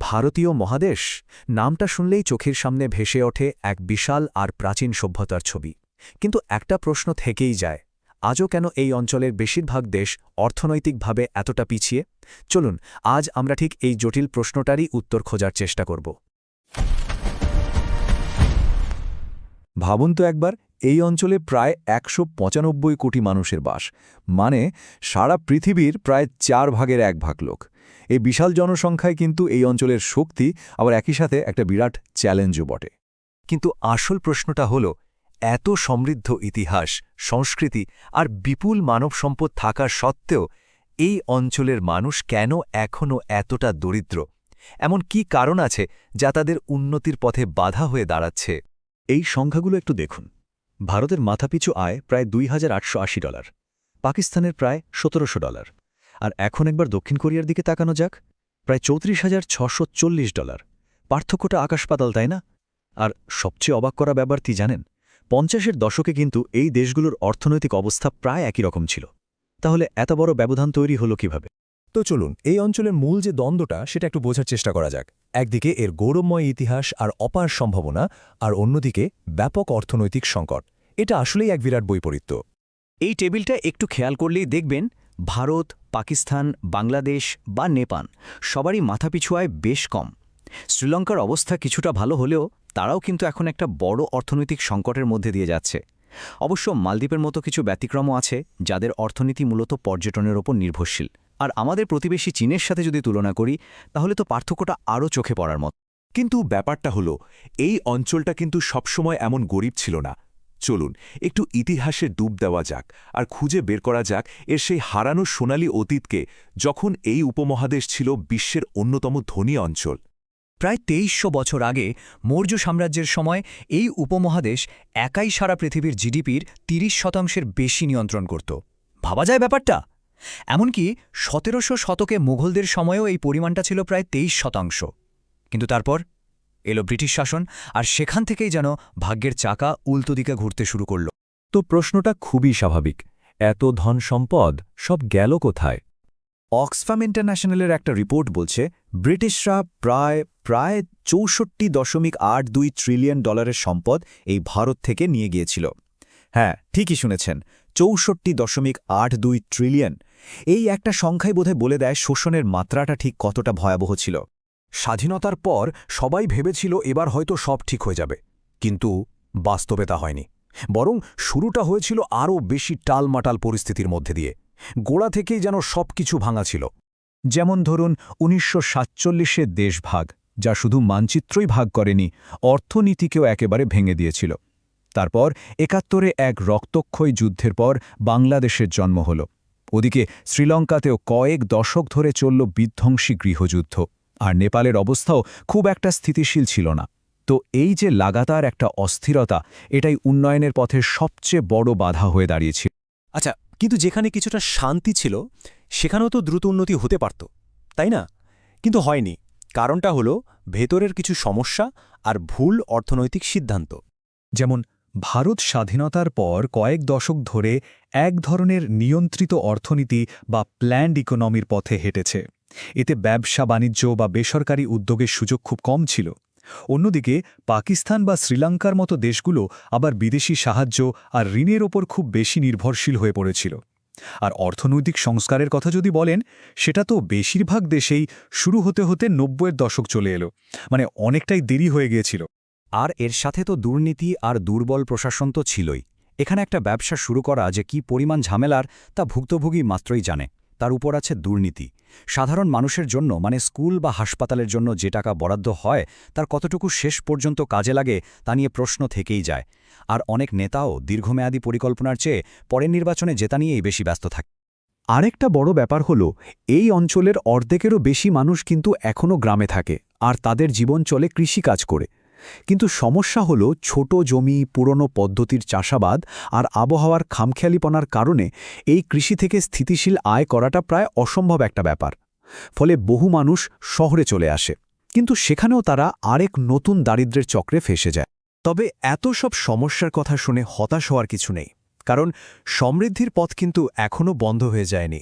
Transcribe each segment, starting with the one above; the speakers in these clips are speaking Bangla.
ভারতীয় মহাদেশ নামটা শুনলেই চোখের সামনে ভেসে ওঠে এক বিশাল আর প্রাচীন সভ্যতার ছবি। কিন্তু একটা প্রশ্ন থেকেই যায়, আজও কেন এই অঞ্চলের বেশিরভাগ দেশ অর্থনৈতিকভাবে এতটা পিছিয়ে? চলুন আজ আমরা ঠিক এই জটিল প্রশ্নটারই উত্তর খোঁজার চেষ্টা করব। ভাবুন তো একবার, এই অঞ্চলে প্রায় ১৯৫ কোটি মানুষের বাস, মানে সারা পৃথিবীর প্রায় 1/4 লোক। এই বিশাল জনসংখ্যায় কিন্তু এই অঞ্চলের শক্তি, আবার একই সাথে একটা বিরাট চ্যালেঞ্জও বটে। কিন্তু আসল প্রশ্নটা হল, এত সমৃদ্ধ ইতিহাস, সংস্কৃতি আর বিপুল মানব সম্পদ থাকা সত্ত্বেও এই অঞ্চলের মানুষ কেন এখনও এতটা দরিদ্র? এমন কি কারণ আছে যা তাদের উন্নতির পথে বাধা হয়ে দাঁড়াচ্ছে? এই সংখ্যাগুলো একটু দেখুন। ভারতের মাথাপিছু আয় প্রায় $২,৮৮০, পাকিস্তানের প্রায় $১৭০০, আর এখন একবার দক্ষিণ কোরিয়ার দিকে তাকানো যাক, প্রায় $৩৪,৬৪০। পার্থক্যটা আকাশ-পাতাল, তাই না? আর সবচেয়ে অবাক করা ব্যাপার কি জানেন? ৫০-এর দশকে কিন্তু এই দেশগুলোর অর্থনৈতিক অবস্থা প্রায় একই রকম ছিল। তাহলে এত বড় ব্যবধান তৈরি হলো কিভাবে? তো চলুন এই অঞ্চলের মূল যে দ্বন্দ্বটা সেটা একটু বোঝার চেষ্টা করা যাক। একদিকে এর গৌরবময় ইতিহাস আর অপার সম্ভাবনা, আর অন্যদিকে ব্যাপক অর্থনৈতিক সংকট। এটা আসলেই এক বিরাট বৈপরীত্য। এই টেবিলটা একটু খেয়াল করলেই দেখবেন, ভারত, পাকিস্তান, বাংলাদেশ বা নেপাল সবারই মাথাপিছু আয় বেশ কম। শ্রীলঙ্কার অবস্থা কিছুটা ভালো হলেও তারাও কিন্তু এখন একটা বড় অর্থনৈতিক সংকটের মধ্যে দিয়ে যাচ্ছে। অবশ্য মালদ্বীপের মতো কিছু ব্যতিক্রমও আছে, যাদের অর্থনীতি মূলত পর্যটনের ওপর নির্ভরশীল। আর আমাদের প্রতিবেশী চীনের সাথে যদি তুলনা করি, তাহলে তো পার্থক্যটা আরও চোখে পড়ার মতো। কিন্তু ব্যাপারটা হলো, এই অঞ্চলটা কিন্তু সবসময় এমন গরিব ছিল না। চলুন একটু ইতিহাসে ডুব দেওয়া যাক আর খুঁজে বের করা যাক এর সেই হারানো সোনালী অতীতকে, যখন এই উপমহাদেশ ছিল বিশ্বের অন্যতম ধনী অঞ্চল। প্রায় ২৩০০ বছর আগে মৌর্য সাম্রাজ্যের সময় এই উপমহাদেশ একাই সারা পৃথিবীর জিডিপির ৩০% বেশি নিয়ন্ত্রণ করত। ভাবা যায় ব্যাপারটা? এমনকি ১৭০০ শতকে মুঘলদের সময়েও এই পরিমাণটা ছিল প্রায় ২৩%। কিন্তু তারপর এলো ব্রিটিশ শাসন, আর সেখান থেকেই যেন ভাগ্যের চাকা উল্টো দিকে ঘুরতে শুরু করল। তো প্রশ্নটা খুবই স্বাভাবিক, এত ধন সম্পদ সব গেল কোথায়? অক্সফাম ইন্টারন্যাশনালের একটা রিপোর্ট বলছে, ব্রিটিশরা প্রায় ৬৪.৮২ ট্রিলিয়ন ডলারের সম্পদ এই ভারত থেকে নিয়ে গিয়েছিল। হ্যাঁ, ঠিকই শুনেছেন, ৬৪.৮২ ট্রিলিয়ন। এই একটা সংখ্যাই বোধহয় বলে দেয় শোষণের মাত্রাটা ঠিক কতটা ভয়াবহ ছিল। স্বাধীনতার পর সবাই ভেবেছিল এবার হয়তো সব ঠিক হয়ে যাবে, কিন্তু বাস্তবে তা হয়নি। বরং শুরুটা হয়েছিল আরও বেশি টালমাটাল পরিস্থিতির মধ্যে দিয়ে। গোড়া থেকেই যেন সবকিছু ভাঙা ছিল। যেমন ধরুন ১৯৪৭-এর দেশভাগ, যা শুধু মানচিত্রই ভাগ করেনি, অর্থনীতিকেও একেবারে ভেঙে দিয়েছিল। তারপর ৭১-এ এক রক্তক্ষয়ী যুদ্ধের পর বাংলাদেশের জন্ম হল। ওদিকে শ্রীলঙ্কাতেও কয়েক দশক ধরে চলল বিধ্বংসী গৃহযুদ্ধ, আর নেপালের অবস্থাও খুব একটা স্থিতিশীল ছিল না। তো এই যে লাগাতার একটা অস্থিরতা, এটাই উন্নয়নের পথে সবচেয়ে বড় বাধা হয়ে দাঁড়িয়েছিল। আচ্ছা, কিন্তু যেখানে কিছুটা শান্তি ছিল সেখানেও তো দ্রুত উন্নতি হতে পারত, তাই না? কিন্তু হয়নি। কারণটা হলো ভেতরের কিছু সমস্যা আর ভুল অর্থনৈতিক সিদ্ধান্ত। যেমন ভারত স্বাধীনতার পর কয়েক দশক ধরে এক ধরনের নিয়ন্ত্রিত অর্থনীতি বা প্ল্যান্ড ইকোনমির পথে হেঁটেছে। এতে ব্যবসা বাণিজ্য বা বেসরকারি উদ্যোগের সুযোগ খুব কম ছিল। অন্যদিকে পাকিস্তান বা শ্রীলঙ্কার মতো দেশগুলো আবার বিদেশি সাহায্য আর ঋণের ওপর খুব বেশি নির্ভরশীল হয়ে পড়েছিল। আর অর্থনৈতিক সংস্কারের কথা যদি বলেন, সেটা তো বেশিরভাগ দেশেই শুরু হতে হতে ৯০-এর দশক চলে এলো, মানে অনেকটাই দেরি হয়ে গিয়েছিল। আর এর সাথে তো দুর্নীতি আর দুর্বল প্রশাসন তো ছিলই। এখানে একটা ব্যবসা শুরু করা যে কি পরিমাণ ঝামেলার, তা ভুক্তভোগী মাত্রই জানে। তার উপর আছে দুর্নীতি। সাধারণ মানুষের জন্য, মানে স্কুল বা হাসপাতালের জন্য যে টাকা বরাদ্দ হয়, তার কতটুকু শেষ পর্যন্ত কাজে লাগে তা নিয়ে প্রশ্ন থেকেই যায়। আর অনেক নেতাও দীর্ঘমেয়াদী পরিকল্পনার চেয়ে পরের নির্বাচনে জেতা নিয়েই বেশি ব্যস্ত থাকে। আরেকটা বড় ব্যাপার হলো, এই অঞ্চলের অর্ধেকেরও বেশি মানুষ কিন্তু এখনও গ্রামে থাকে, আর তাদের জীবন চলে কৃষিকাজ করে। কিন্তু সমস্যা হলো, ছোট জমি, পুরনো পদ্ধতির চাষাবাদ আর আবহাওয়ার খামখেয়ালিপনার কারণে এই কৃষি থেকে স্থিতিশীল আয় করাটা প্রায় অসম্ভব একটা ব্যাপার। ফলে বহু মানুষ শহরে চলে আসে, কিন্তু সেখানেও তারা আরেক নতুন দারিদ্র্যের চক্রে ফেসে যায়। তবে এত সব সমস্যার কথা শুনে হতাশ হওয়ার কিছু নেই, কারণ সমৃদ্ধির পথ কিন্তু এখনও বন্ধ হয়ে যায়নি।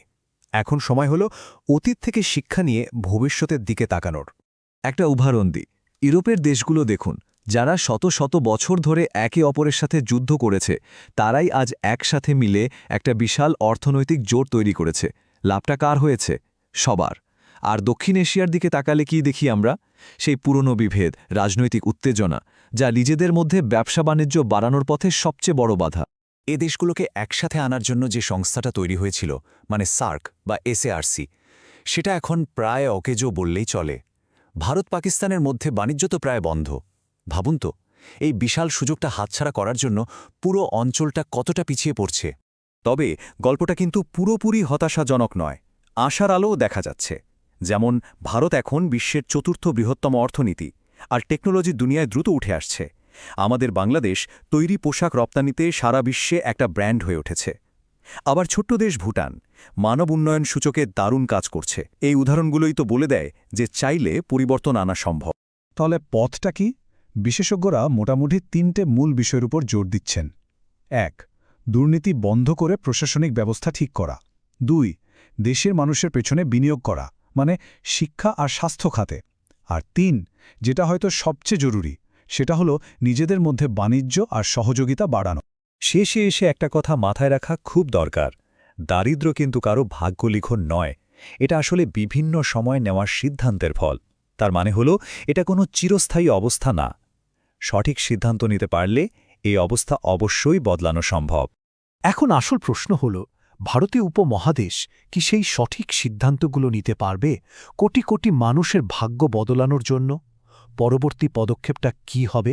এখন সময় হলো অতীত থেকে শিক্ষা নিয়ে ভবিষ্যতের দিকে তাকানোর। একটা উদাহরণ দিই, ইউরোপের দেশগুলো দেখুন, যারা শত শত বছর ধরে একে অপরের সাথে যুদ্ধ করেছে, তারাই আজ একসাথে মিলে একটা বিশাল অর্থনৈতিক জোট তৈরি করেছে। লাভটা কার হয়েছে? সবার। আর দক্ষিণ এশিয়ার দিকে তাকালে কি দেখি আমরা? সেই পুরনো বিভেদ, রাজনৈতিক উত্তেজনা, যা নিজেদের মধ্যে ব্যবসা বাণিজ্য বাড়ানোর পথে সবচেয়ে বড় বাধা। এ দেশগুলোকে একসাথে আনার জন্য যে সংস্থাটা তৈরি হয়েছিল, মানে সার্ক বা এসএআরসি, সেটা এখন প্রায় অকেজো বললেই চলে। ভারত পাকিস্তানের মধ্যে বাণিজ্য তো প্রায় বন্ধ। ভাবুন তো, এই বিশাল সুযোগটা হাতছাড়া করার জন্য পুরো অঞ্চলটা কতটা পিছিয়ে পড়ছে। তবে গল্পটা কিন্তু পুরোপুরি হতাশাজনক নয়। আশার আলোও দেখা যাচ্ছে। যেমন ভারত এখন বিশ্বের চতুর্থ বৃহত্তম অর্থনীতি, আর টেকনোলজির দুনিয়ায় দ্রুত উঠে আসছে। আমাদের বাংলাদেশ তৈরি পোশাক রপ্তানিতে সারা বিশ্বে একটা ব্র্যান্ড হয়ে উঠেছে। আবার ছোট্ট দেশ ভুটান মানব উন্নয়ন সূচকে দারুণ কাজ করছে। এই উদাহরণগুলোই তো বলে দেয় যে চাইলে পরিবর্তন আনা সম্ভব। তাহলে পথটা কি? বিশেষজ্ঞরা মোটামুটি 3টে মূল বিষয়ের উপর জোর দিচ্ছেন। 1. দুর্নীতি বন্ধ করে প্রশাসনিক ব্যবস্থা ঠিক করা। 2. দেশের মানুষের পেছনে বিনিয়োগ করা, মানে শিক্ষা আর স্বাস্থ্য খাতে। আর 3, যেটা হয়তো সবচেয়ে জরুরি, সেটা হলো নিজেদের মধ্যে বাণিজ্য আর সহযোগিতা বাড়ানো। শেষে এসে একটা কথা মাথায় রাখা খুব দরকার। দারিদ্র্য কিন্তু কারো ভাগ্যলিখন নয়, এটা আসলে বিভিন্ন সময় নেওয়ার সিদ্ধান্তের ফল। তার মানে হলো এটা কোনো চিরস্থায়ী অবস্থা না। সঠিক সিদ্ধান্ত নিতে পারলে এই অবস্থা অবশ্যই বদলানো সম্ভব। এখন আসল প্রশ্ন হল, ভারতীয় উপমহাদেশ কি সেই সঠিক সিদ্ধান্তগুলো নিতে পারবে কোটি কোটি মানুষের ভাগ্য বদলানোর জন্য? পরবর্তী পদক্ষেপটা কি হবে?